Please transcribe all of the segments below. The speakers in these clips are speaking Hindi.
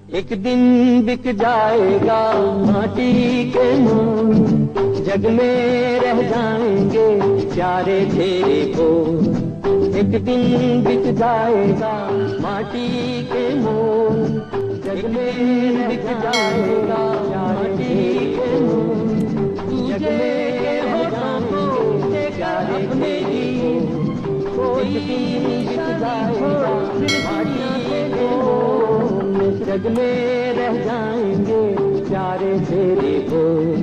एक दिन बिक जाएगा माटी के मोल, जग में रह जाएंगे प्यारे तेरे बोल। एक दिन बिक जाएगा माटी के मोल, जग में बिक जाएगा माटी के मोल। तुझे होठों को देकर अपने ही कोई बिक जाएगा माटी के मोल, जग में रह जाएंगे प्यारे तेरे बोल।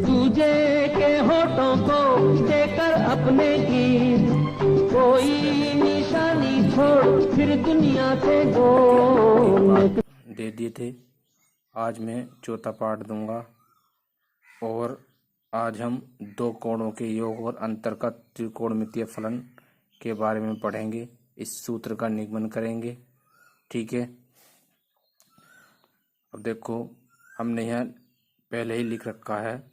तुझे के होठों को देकर अपने गीत कोई निशानी छोड़ फिर दुनिया से बोल। दे दिए थे। आज मैं चौथा पार्ट दूंगा और आज हम दो कोणों के योग और अंतर का त्रिकोणमितीय फलन के बारे में पढ़ेंगे। इस सूत्र का निगमन करेंगे। ठीक है। अब देखो, हमने यहाँ पहले ही लिख रखा है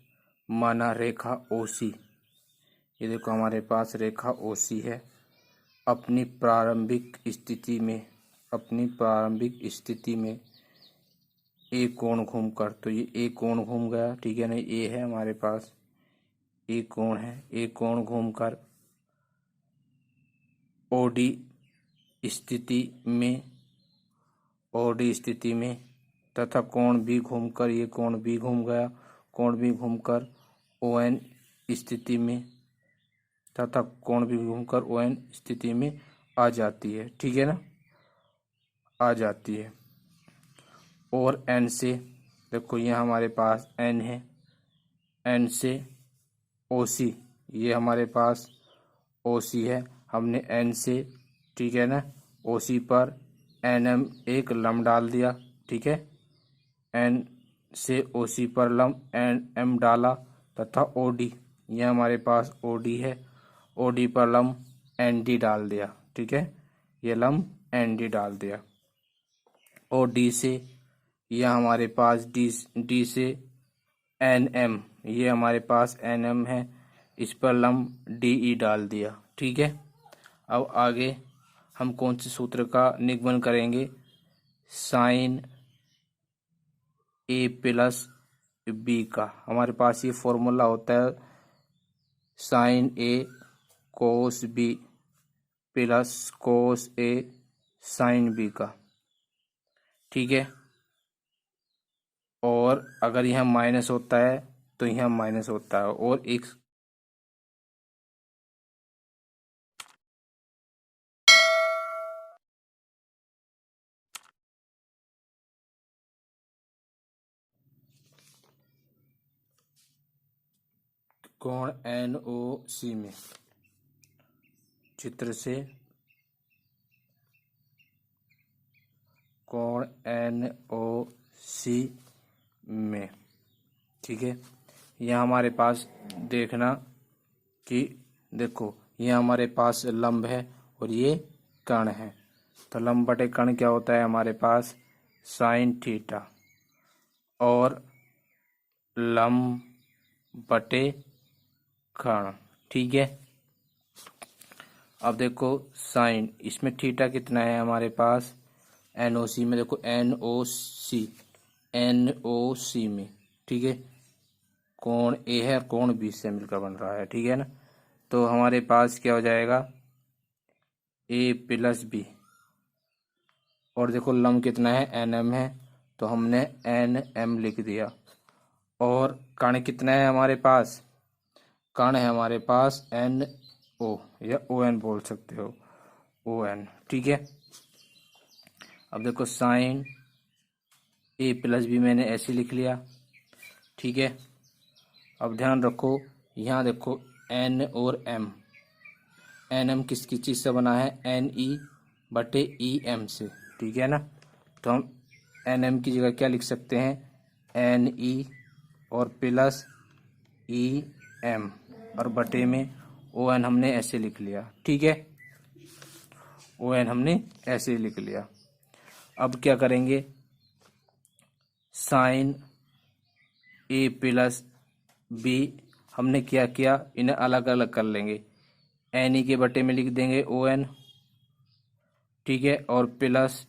माना रेखा ओसी। ये देखो हमारे पास रेखा ओसी है। अपनी प्रारंभिक स्थिति में एक कोण घूमकर, तो ये एक कोण घूम गया। ठीक है ना, ये है हमारे पास एक कोण है। एक कोण घूमकर ओडी स्थिति में तथा कोण भी घूमकर, ये कोण भी घूम गया। कोण भी घूमकर ओएन स्थिति में तथा कोण भी घूमकर ओएन स्थिति में आ जाती है। ठीक है ना, आ जाती है। और एन से देखो, यहाँ हमारे पास एन है। एन से ओसी, ये हमारे पास ओसी है। हमने एन से, ठीक है ना, ओसी पर एन एम एक लम डाल दिया। ठीक है, एन से ओसी पर लम एन एम डाला तथा ओडी, ये हमारे पास ओडी है। ओडी पर लम एन डी डाल दिया। ठीक है, ये लम एन डी डाल दिया। और डी से, यह हमारे पास डी से एन एम, ये हमारे पास एन एम है। इस पर लम डी ई डाल दिया। ठीक है। अब आगे हम कौन से सूत्र का निगमन करेंगे? साइन ए प्लस बी का। हमारे पास ये फॉर्मूला होता है साइन ए कोस बी प्लस कोस ए साइन बी का। ठीक है। और अगर यहाँ माइनस होता है तो यहाँ माइनस होता है। और एक कोण एन ओ सी में, चित्र से कोण एन ओ सी में, ठीक है। यहाँ हमारे पास देखना कि देखो, यहाँ हमारे पास लंब है और ये कर्ण है। तो लंब बटे कर्ण क्या होता है हमारे पास? Sine theta. और लंब बटे कर्ण, ठीक है। अब देखो साइन, इसमें थीटा कितना है हमारे पास? एनओसी में देखो, एनओसी में, ठीक है। कोण ए है, कोण बी से मिलकर बन रहा है। ठीक है ना, तो हमारे पास क्या हो जाएगा? ए प्लस बी। और देखो लंब कितना है? एन एम है, तो हमने एन एम लिख दिया। और कर्ण कितना है हमारे पास? कर्ण है हमारे पास एन ओ, या ओ एन बोल सकते हो, ओ एन। ठीक है। अब देखो साइन ए प्लस बी मैंने ऐसे लिख लिया। ठीक है। अब ध्यान रखो, यहाँ देखो एन और एम, एन एम किस किस चीज़ से बना है? एन ई बटे ई एम से। ठीक है ना, तो हम एन एम की जगह क्या लिख सकते हैं? एन ई और प्लस ई एम, और बटे में ओ एन हमने ऐसे लिख लिया। ठीक है, ओ एन हमने ऐसे लिख लिया। अब क्या करेंगे? साइन ए प्लस बी हमने क्या किया? इन्हें अलग अलग कर लेंगे। एन ई के बटे में लिख देंगे ओ एन, ठीक है, और प्लस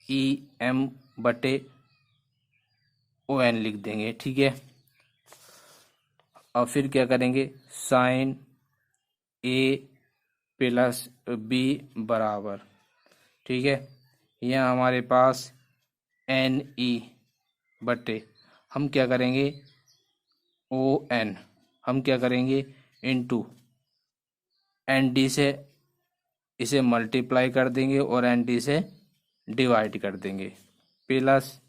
ई एम बटे ओ एन लिख देंगे। ठीक है, और फिर क्या करेंगे, साइन ए प्लस बी बराबर, ठीक है, यह हमारे पास एन ई बटे हम क्या करेंगे ओ एन, हम क्या करेंगे इनटू एन डी से इसे मल्टीप्लाई कर देंगे और एन डी से डिवाइड कर देंगे, प्लस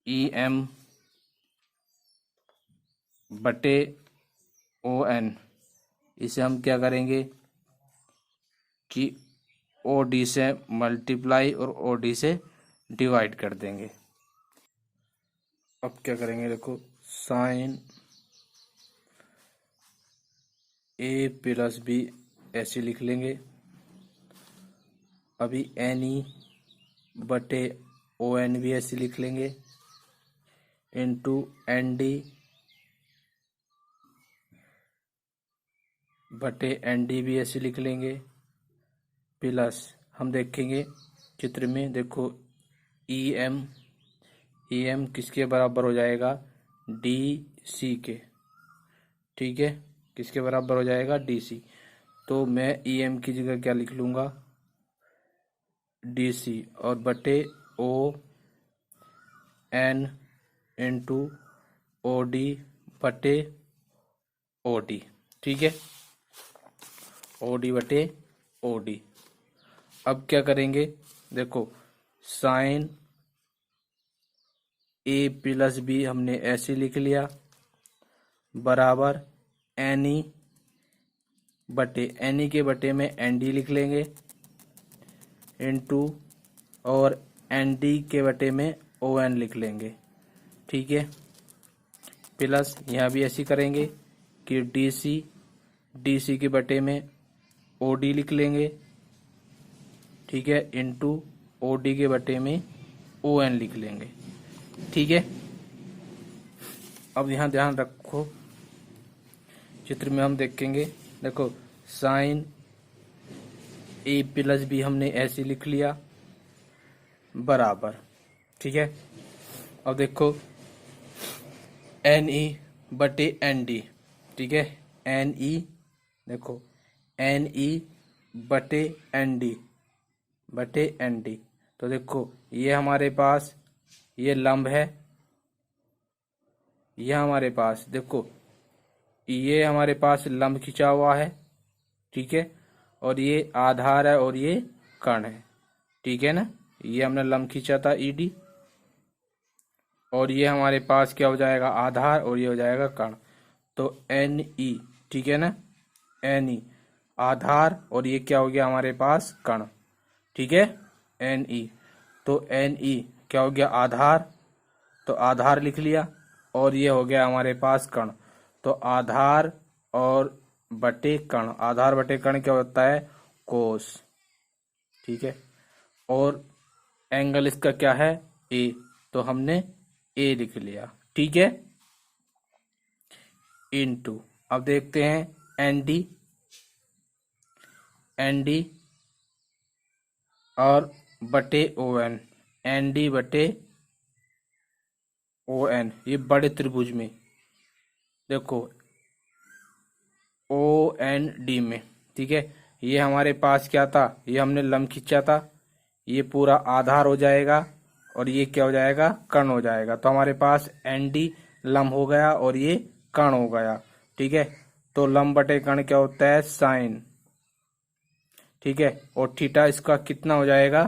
ई एम बटे ओ एन, इसे हम क्या करेंगे कि ओ डी से मल्टीप्लाई और ओ डी से डिवाइड कर देंगे। अब क्या करेंगे, देखो साइन ए प्लस बी ऐसे लिख लेंगे। अभी एन ई बटे ओ एन भी ऐसे लिख लेंगे, इनटू एन डी बटे एन डी भी ऐसे लिख लेंगे, प्लस हम देखेंगे चित्र में, देखो ई एम किसके बराबर हो जाएगा, डी सी के, ठीक है, किसके बराबर हो जाएगा, डी सी। तो मैं ई एम की जगह क्या लिख लूँगा, डी सी, और बटे O N into O D बटे ओ डी, ठीक है, ओ डी बटे ओ डी। अब क्या करेंगे, देखो साइन ए प्लस बी हमने ऐसे लिख लिया बराबर एन ई बटे एन ई के बटे में एन डी लिख लेंगे इनटू और एन डी के बटे में ओ एन लिख लेंगे, ठीक है, प्लस यहाँ भी ऐसे करेंगे कि डी सी के बटे में ओ डी लिख लेंगे, ठीक है, इनटू ओ डी के बटे में ओ एन लिख लेंगे, ठीक है। अब यहाँ ध्यान रखो, चित्र में हम देखेंगे, देखो साइन ए प्लस बी हमने ऐसे लिख लिया बराबर, ठीक है। अब देखो एन ई बटे एन डी, ठीक है, एन ई, देखो एन ई बटे एन डी बटे एन डी, तो देखो ये हमारे पास ये लंब है, ये हमारे पास देखो ये हमारे पास लंब खिंचा हुआ है, ठीक है, और ये आधार है और ये कर्ण है, ठीक है ना, ये हमने लंब खींचा था ई डी, और ये हमारे पास क्या हो जाएगा आधार और ये हो जाएगा कर्ण, तो एन ई, ठीक है ना, एन ई आधार और ये क्या हो गया हमारे पास कर्ण, ठीक है, एन ई, तो एन ई क्या हो गया आधार, तो आधार लिख लिया, और ये हो गया हमारे पास कर्ण, तो आधार और बटे कर्ण, आधार बटे कर्ण क्या होता है कोस, ठीक है, और एंगल इसका क्या है ए, तो हमने ए लिख लिया, ठीक है, इनटू अब देखते हैं एन डी और बटे ओ एन, एन डी बटे ओ एन, ये बड़े त्रिभुज में देखो ओ एन डी में, ठीक है, ये हमारे पास क्या था, ये हमने लंब खींचा था, ये पूरा आधार हो जाएगा और ये क्या हो जाएगा कर्ण हो जाएगा, तो हमारे पास एन डी लंब हो गया और ये कर्ण हो गया, ठीक है, तो लंब बटे कर्ण क्या होता है साइन, ठीक है, और थीटा इसका कितना हो जाएगा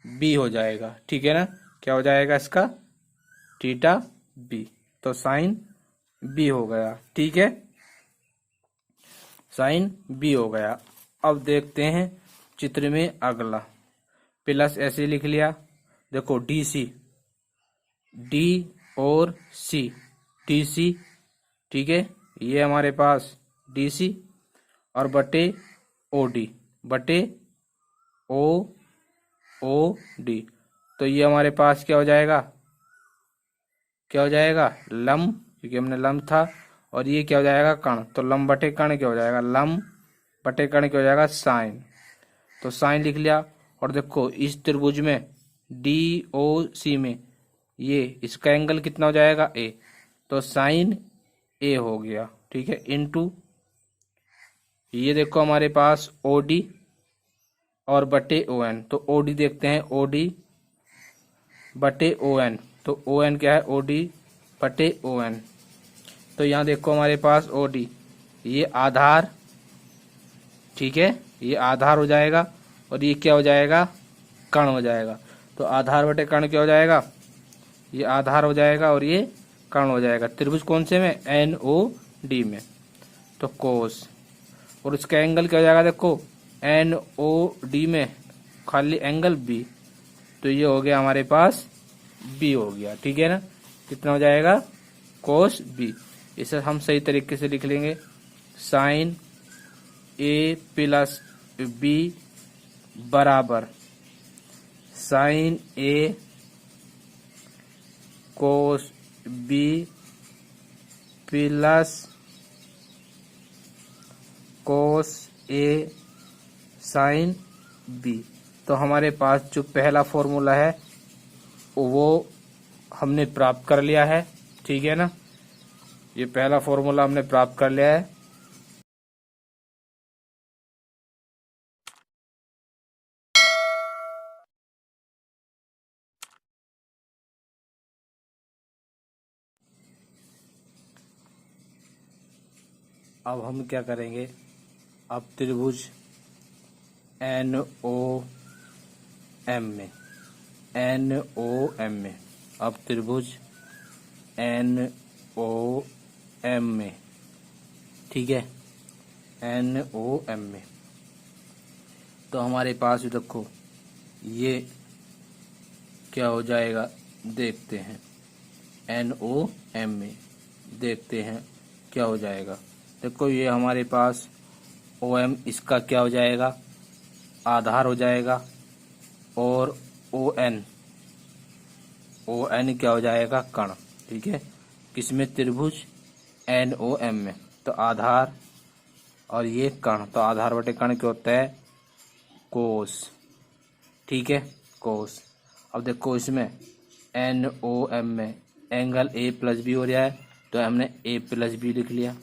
बी हो जाएगा, ठीक है ना, क्या हो जाएगा इसका थीटा बी, तो साइन बी हो गया, ठीक है, साइन बी हो गया। अब देखते हैं चित्र में अगला, प्लस ऐसे लिख लिया, देखो डी सी, डी और सी, डी सी, ठीक है, ये हमारे पास डी सी और बटे ओ डी बटे ओ डी, तो ये हमारे पास क्या हो जाएगा, क्या हो जाएगा लंब, क्योंकि हमने लंब था, और ये क्या हो जाएगा कर्ण, तो लंब बटे कर्ण क्या हो जाएगा, लंब बटे कर्ण क्या हो जाएगा साइन, तो साइन लिख लिया, और देखो इस त्रिभुज में DOC में ये इसका एंगल कितना हो जाएगा A, तो साइन A हो गया, ठीक है, इनटू ये देखो हमारे पास OD और बटे ON, तो OD देखते हैं, OD बटे ON, तो ON क्या है, OD बटे ON। तो यहाँ देखो हमारे पास OD ये आधार, ठीक है, ये आधार हो जाएगा और ये क्या हो जाएगा, कर्ण हो जाएगा। तो आधार बटे कर्ण क्या हो जाएगा, ये आधार हो जाएगा और ये कर्ण हो जाएगा। त्रिभुज कौन से में, NOD में, तो कोस, और उसका एंगल क्या हो जाएगा, देखो NOD में खाली एंगल B, तो ये हो गया हमारे पास B हो गया, ठीक है ना। कितना हो जाएगा, कोस B। इसे हम सही तरीके से लिख लेंगे, साइन A प्लस B बराबर sine A cos B plus cos A sine B। तो हमारे पास जो पहला फॉर्मूला है वो हमने प्राप्त कर लिया है, ठीक है ना। ये पहला फॉर्मूला हमने प्राप्त कर लिया है। अब हम क्या करेंगे, अब त्रिभुज NOM में, NOM में, अब त्रिभुज NOM में, ठीक है, NOM में, तो हमारे पास देखो ये क्या हो जाएगा, देखते हैं, NOM में देखते हैं क्या हो जाएगा। देखो ये हमारे पास OM इसका क्या हो जाएगा, आधार हो जाएगा, और ON क्या हो जाएगा, कर्ण, ठीक है, किसमें, त्रिभुज NOM में, तो आधार और ये कर्ण, तो आधार बटे कर्ण क्या होता है, कोस, ठीक है, कोस। अब देखो इसमें NOM में एंगल A प्लस B हो रहा है, तो हमने A प्लस B लिख लिया,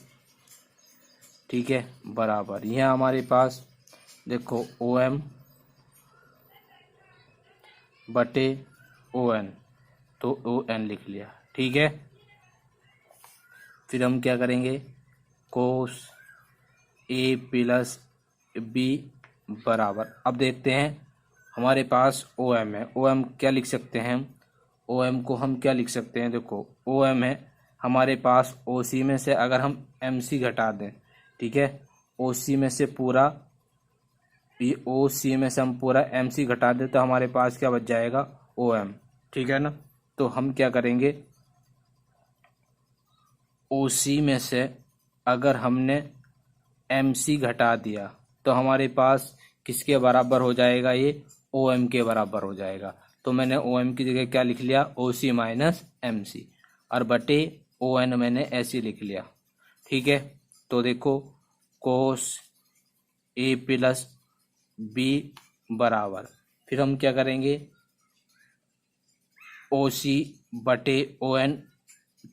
ठीक है, बराबर यहाँ हमारे पास देखो OM बटे ON, तो ON लिख लिया, ठीक है। फिर हम क्या करेंगे, कोस A प्लस B बराबर, अब देखते हैं हमारे पास OM है, OM क्या लिख सकते हैं हम, OM को हम क्या लिख सकते हैं, देखो OM है हमारे पास OC में से अगर हम MC घटा दें, ठीक है, OC में से पूरा, ये OC में से हम पूरा MC घटा दें, तो हमारे पास क्या बच जाएगा, OM, ठीक है ना। तो हम क्या करेंगे, OC में से अगर हमने MC घटा दिया तो हमारे पास किसके बराबर हो जाएगा, ये OM के बराबर हो जाएगा। तो मैंने OM की जगह क्या लिख लिया, OC माइनस MC, और बटे ON मैंने ऐसे लिख लिया, ठीक है। तो देखो कोस A प्लस B बराबर, फिर हम क्या करेंगे, OC बटे ON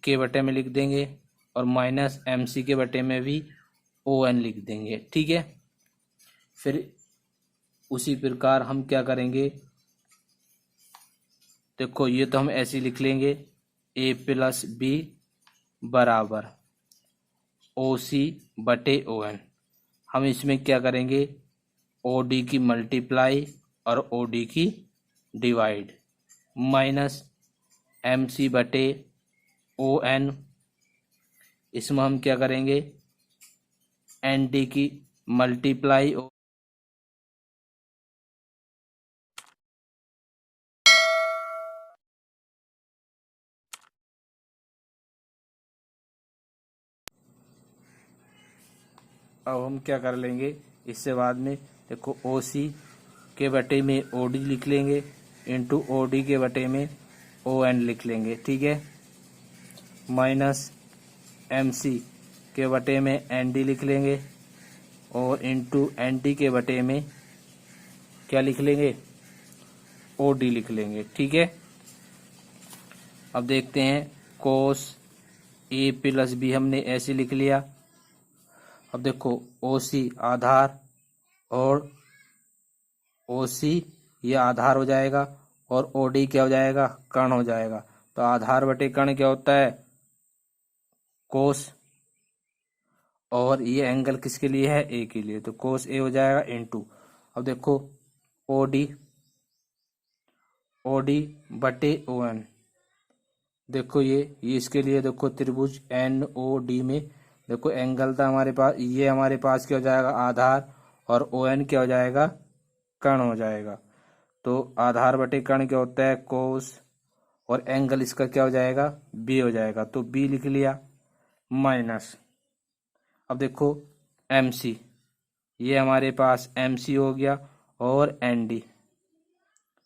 के बटे में लिख देंगे, और माइनस MC के बटे में भी ON लिख देंगे, ठीक है। फिर उसी प्रकार हम क्या करेंगे, देखो ये तो हम ऐसे लिख लेंगे, A प्लस B बराबर OC बटे ON। हम इसमें क्या करेंगे, OD की मल्टीप्लाई और OD की डिवाइड, माइनस MC बटे ON, इसमें हम क्या करेंगे, ND की मल्टीप्लाई, अब हम क्या कर लेंगे, इससे बाद में देखो OC के बटे में OD लिख लेंगे, इंटू OD के बटे में ON लिख लेंगे, ठीक है, माइनस MC के बटे में ND लिख लेंगे, और इंटू ND के बटे में क्या लिख लेंगे, ओ डी लिख लेंगे। ठीक है, अब देखते हैं कोस ए प्लस बी हमने ऐसे लिख लिया। अब देखो ओ सी आधार और ओ सी ये आधार हो जाएगा और ओ डी क्या हो जाएगा, कर्ण हो जाएगा। तो आधार बटे कर्ण क्या होता है, कोस, और ये एंगल किसके लिए है, ए के लिए, तो कोस ए हो जाएगा इनटू। अब देखो ओ डी बटे ओ एन, देखो ये इसके लिए देखो त्रिभुज एन ओ डी में देखो एंगल था हमारे पास, ये हमारे पास क्या हो जाएगा आधार और ओ एन क्या हो जाएगा, कर्ण हो जाएगा। तो आधार बटे कर्ण क्या होता है, कोस, और एंगल इसका क्या हो जाएगा, बी हो जाएगा। तो बी लिख लिया माइनस। अब देखो एम सी, ये हमारे पास एम सी हो गया और एन डी,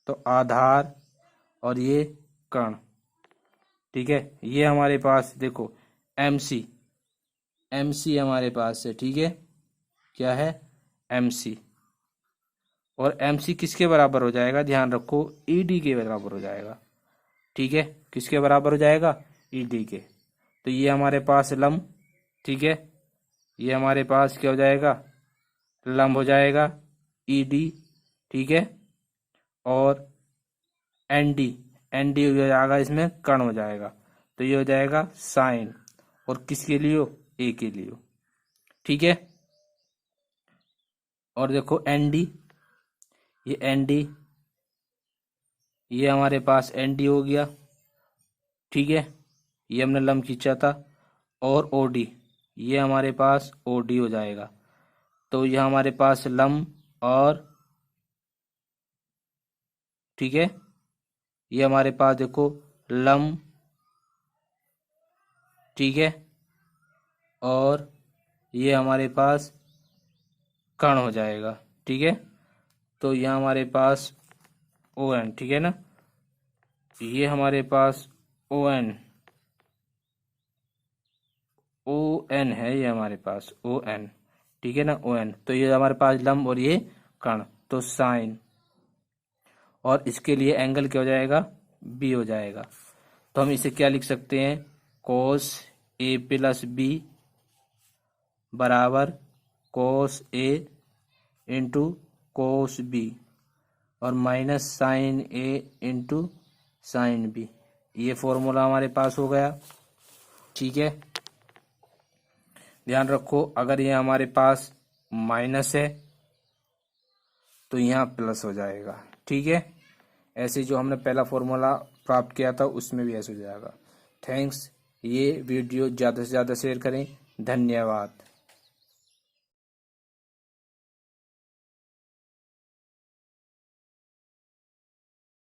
तो आधार और ये कर्ण। ठीक है, ये हमारे पास देखो एम सी हमारे पास है। ठीक है, क्या है, एम सी, और एम सी किसके बराबर हो जाएगा, ध्यान रखो ई डी के बराबर हो जाएगा। ठीक है, किसके बराबर हो जाएगा, ई डी के। तो ये हमारे पास लंब, ठीक है, ये हमारे पास क्या हो जाएगा, लंब हो जाएगा ई डी। ठीक है, और एन डी हो जाएगा, इसमें कर्ण हो जाएगा। तो ये हो जाएगा साइन, और किसके लिए, ए के लिए। ठीक है, और देखो एन डी, ये एन डी, ये हमारे पास एन डी हो गया। ठीक है, ये हमने लंब खींचा था, और ओ डी, ये हमारे पास ओ डी हो जाएगा। तो ये हमारे पास लंब, और ठीक है, ये हमारे पास देखो लंब, ठीक है, और ये हमारे पास कर्ण हो जाएगा। ठीक है, तो यहाँ हमारे पास ओ एन, ठीक है ना, ये हमारे पास ओ एन है, ये हमारे पास ओ एन, ठीक है ना, ओ एन। तो ये हमारे पास लंब और ये कर्ण, तो साइन, और इसके लिए एंगल क्या हो जाएगा, बी हो जाएगा। तो हम इसे क्या लिख सकते हैं, कोस ए प्लस बी बराबर कोस ए इंटू कोस बी, और माइनस साइन ए इंटू साइन बी। ये फॉर्मूला हमारे पास हो गया। ठीक है, ध्यान रखो अगर ये हमारे पास माइनस है तो यहाँ प्लस हो जाएगा। ठीक है, ऐसे जो हमने पहला फॉर्मूला प्राप्त किया था उसमें भी ऐसे हो जाएगा। थैंक्स, ये वीडियो ज़्यादा से ज़्यादा शेयर करें। धन्यवाद।